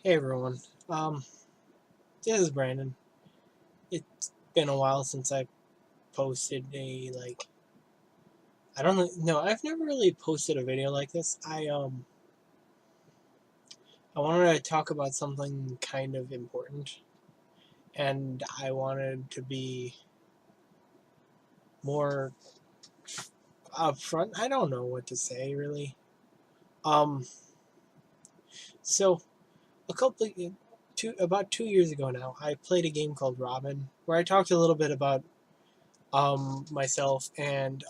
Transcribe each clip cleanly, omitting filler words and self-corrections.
Hey everyone, this is Brandon. It's been a while since I posted I don't know, no, I've never really posted a video like this. I wanted to talk about something kind of important, and I wanted to be more upfront. I don't know what to say really. Um, so a couple about 2 years ago now, I played a game called Robin, where I talked a little bit about myself and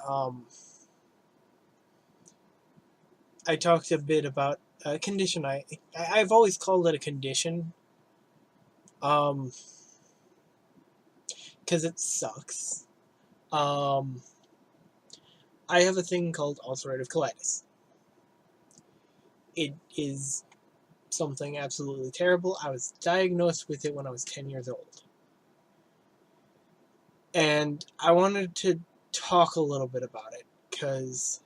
I talked a bit about a condition. I've always called it a condition, um, because it sucks. Um, I have a thing called ulcerative colitis. It is something absolutely terrible. I was diagnosed with it when I was 10 years old, and I wanted to talk a little bit about it because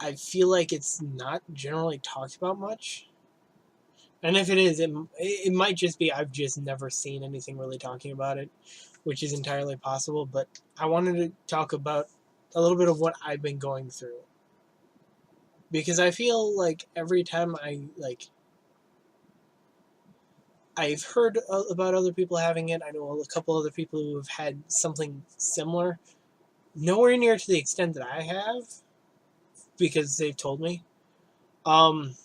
I feel like it's not generally talked about much. And if it is, it might just be I've just never seen anything really talking about it, which is entirely possible. But I wanted to talk about a little bit of what I've been going through, because I feel like every time I've heard about other people having it. I know a couple other people who have had something similar, nowhere near to the extent that I have, because they've told me. Um,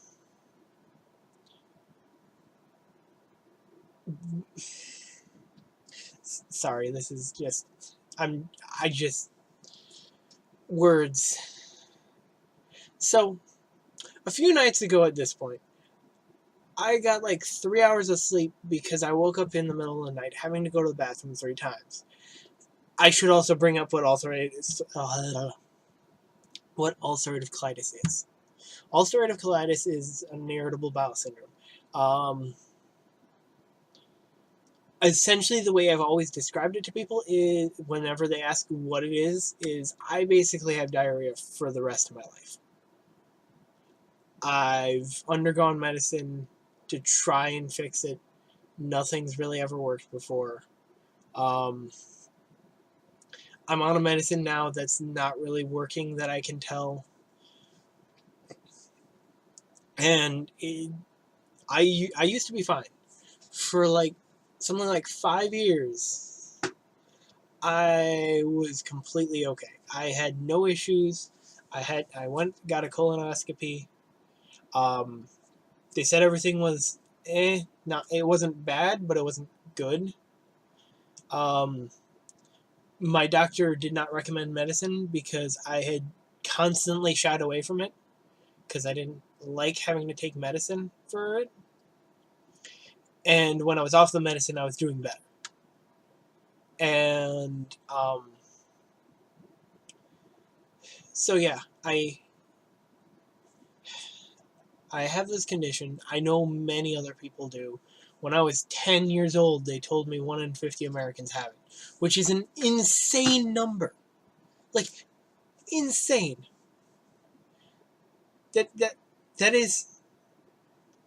Sorry, this is just I just words. So a few nights ago at this point, I got like 3 hours of sleep because I woke up in the middle of the night having to go to the bathroom 3 times. I should also bring up what ulcerative colitis is. Ulcerative colitis is an irritable bowel syndrome. Um, Essentially, the way I've always described it to people is whenever they ask what it is I basically have diarrhea for the rest of my life. I've undergone medicine to try and fix it. Nothing's really ever worked before. Um, I'm on a medicine now that's not really working that I can tell. And I used to be fine. For like something like 5 years, I was completely okay. I had no issues. I got a colonoscopy. Um, they said everything was not it wasn't bad, but it wasn't good. Um, my doctor did not recommend medicine because I had constantly shied away from it because I didn't like having to take medicine for it. And when I was off the medicine, I was doing better. And so yeah, I have this condition. I know many other people do. When I was 10 years old, they told me 1 in 50 Americans have it, which is an insane number. Like, insane. That that is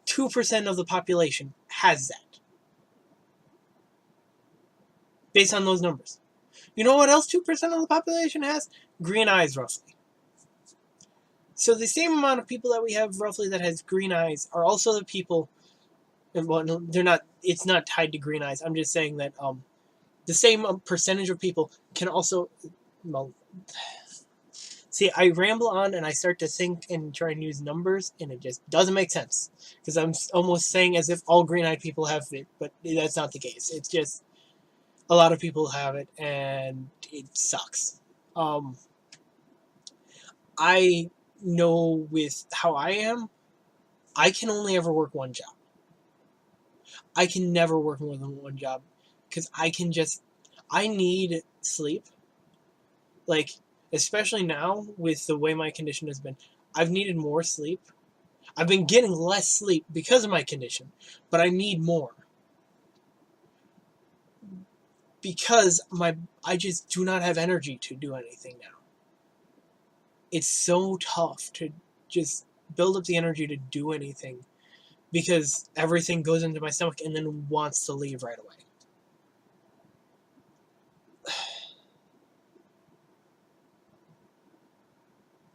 2% of the population has that, based on those numbers. You know what else 2% of the population has? Green eyes, roughly. So the same amount of people that we have roughly that has green eyes are also the people, and well, no, they're not. It's not tied to green eyes. I'm just saying that the same percentage of people can also. Well, see, I ramble on and I start to think and try and use numbers, and it just doesn't make sense because I'm almost saying as if all green-eyed people have it, but that's not the case. It's just a lot of people have it, and it sucks. Um, I know with how I am, I can only ever work one job. I can never work more than one job because I need sleep. Like, especially now with the way my condition has been, I've needed more sleep. I've been getting less sleep because of my condition, but I need more because I just do not have energy to do anything now. It's so tough to just build up the energy to do anything because everything goes into my stomach and then wants to leave right away.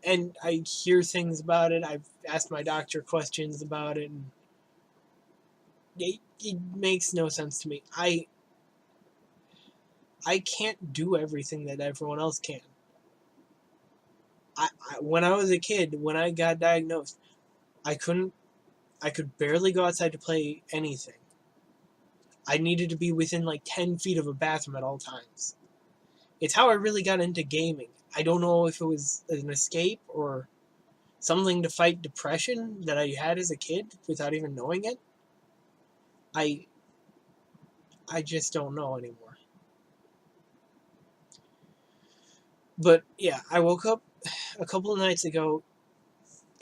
And I hear things about it. I've asked my doctor questions about it, and it makes no sense to me. I can't do everything that everyone else can. When I was a kid, when I got diagnosed, I could barely go outside to play anything. I needed to be within like 10 feet of a bathroom at all times. It's how I really got into gaming. I don't know if it was an escape or something to fight depression that I had as a kid without even knowing it. I just don't know anymore. But yeah, I woke up a couple of nights ago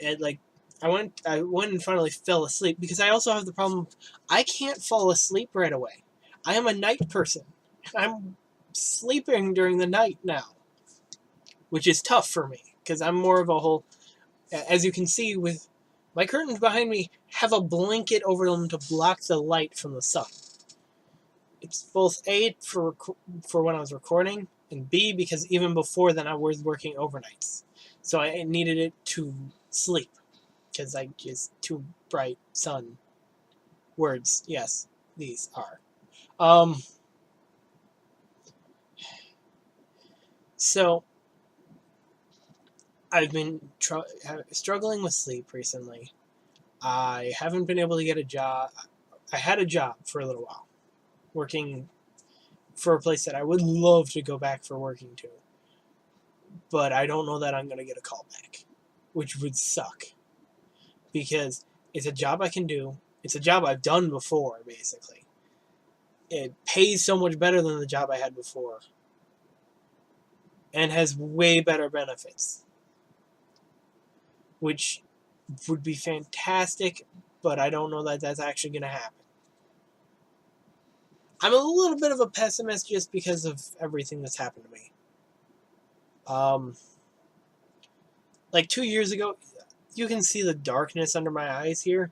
and like I went and finally fell asleep because I also have the problem I can't fall asleep right away. I am a night person. I'm sleeping during the night now, which is tough for me because I'm more of a whole, as you can see with my curtains behind me have a blanket over them to block the light from the sun. It's both A, for when I was recording, and B, because even before then I was working overnights. So I needed it to sleep, because I just too bright sun words. Yes, these are. So I've been struggling with sleep recently. I haven't been able to get a job. I had a job for a little while, working for a place that I would love to go back for working to. But I don't know that I'm going to get a call back, which would suck. Because it's a job I can do. It's a job I've done before, basically. It pays so much better than the job I had before. And has way better benefits. Which would be fantastic, but I don't know that that's actually going to happen. I'm a little bit of a pessimist just because of everything that's happened to me. Like 2 years ago, you can see the darkness under my eyes here.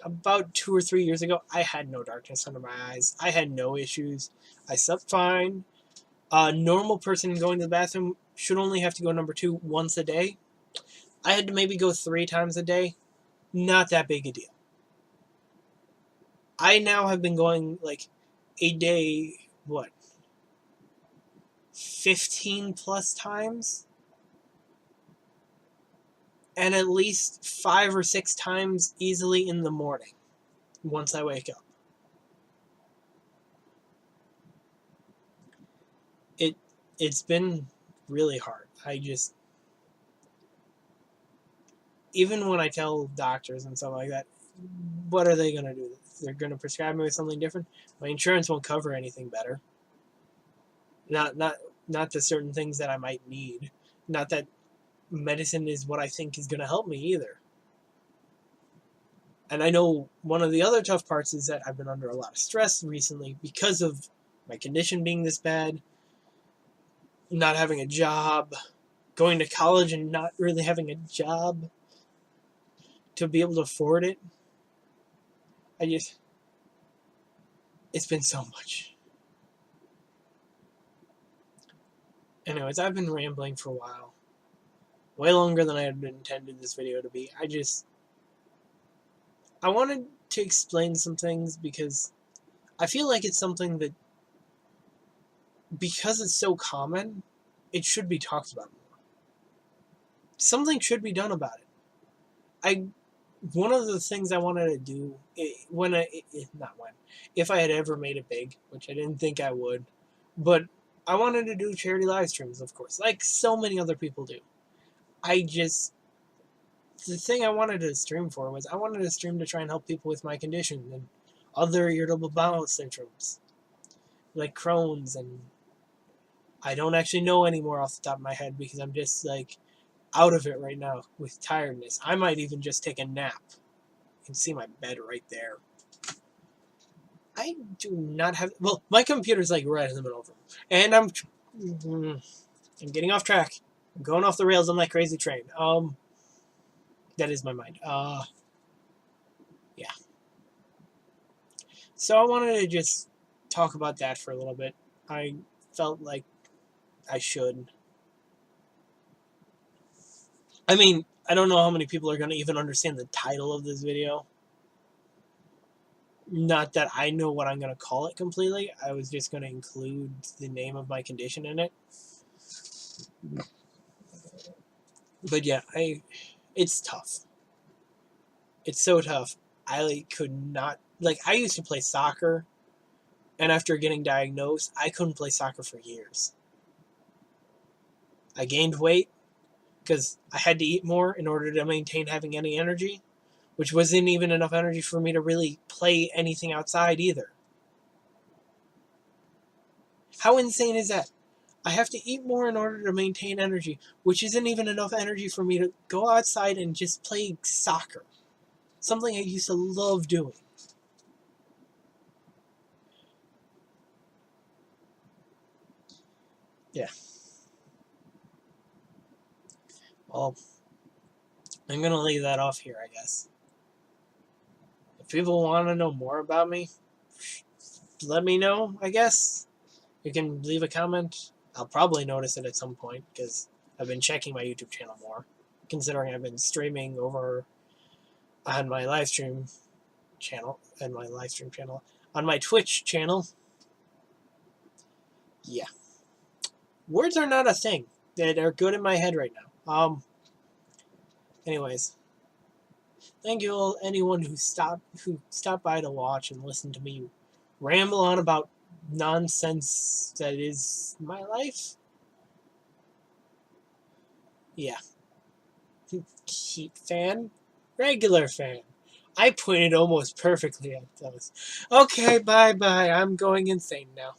About 2 or 3 years ago, I had no darkness under my eyes. I had no issues. I slept fine. A normal person going to the bathroom should only have to go number 2 once a day. I had to maybe go 3 times a day. Not that big a deal. I now have been going like a day, 15 plus times? And at least 5 or 6 times easily in the morning once I wake up. It's been really hard. Even when I tell doctors and stuff like that, what are they going to do? They're going to prescribe me with something different? My insurance won't cover anything better. Not the certain things that I might need. Not that medicine is what I think is going to help me either. And I know one of the other tough parts is that I've been under a lot of stress recently because of my condition being this bad, not having a job, going to college and not really having a job to be able to afford it. It's been so much. Anyways, I've been rambling for a while. Way longer than I had intended this video to be. I wanted to explain some things because I feel like it's something that, because it's so common, it should be talked about more. Something should be done about it. One of the things I wanted to do, if I had ever made it big, which I didn't think I would, but I wanted to do charity live streams, of course, like so many other people do. The thing I wanted to stream for was I wanted to stream to try and help people with my condition and other irritable bowel syndromes, like Crohn's, and I don't actually know anymore off the top of my head because I'm just like out of it right now with tiredness. I might even just take a nap. You can see my bed right there. I do not have... Well, my computer's like right in the middle of them. And I'm getting off track. I'm going off the rails on that crazy train. That is my mind. Yeah. So I wanted to just talk about that for a little bit. I felt like I should. I mean, I don't know how many people are going to even understand the title of this video. Not that I know what I'm going to call it completely. I was just going to include the name of my condition in it. But yeah, it's tough. It's so tough. I could not, like, I used to play soccer, and after getting diagnosed, I couldn't play soccer for years. I gained weight because I had to eat more in order to maintain having any energy, which wasn't even enough energy for me to really play anything outside either. How insane is that? I have to eat more in order to maintain energy, which isn't even enough energy for me to go outside and just play soccer. Something I used to love doing. Yeah. Well, I'm going to leave that off here, I guess. If people want to know more about me, let me know, I guess. You can leave a comment. I'll probably notice it at some point because I've been checking my YouTube channel more, considering I've been streaming over on my live stream channel on my Twitch channel. Yeah. Words are not a thing that are good in my head right now. Anyways, thank you all, anyone who stopped by to watch and listen to me ramble on about nonsense that is my life. Yeah. Keep fan, regular fan. I pointed almost perfectly at those. Okay, bye. I'm going insane now.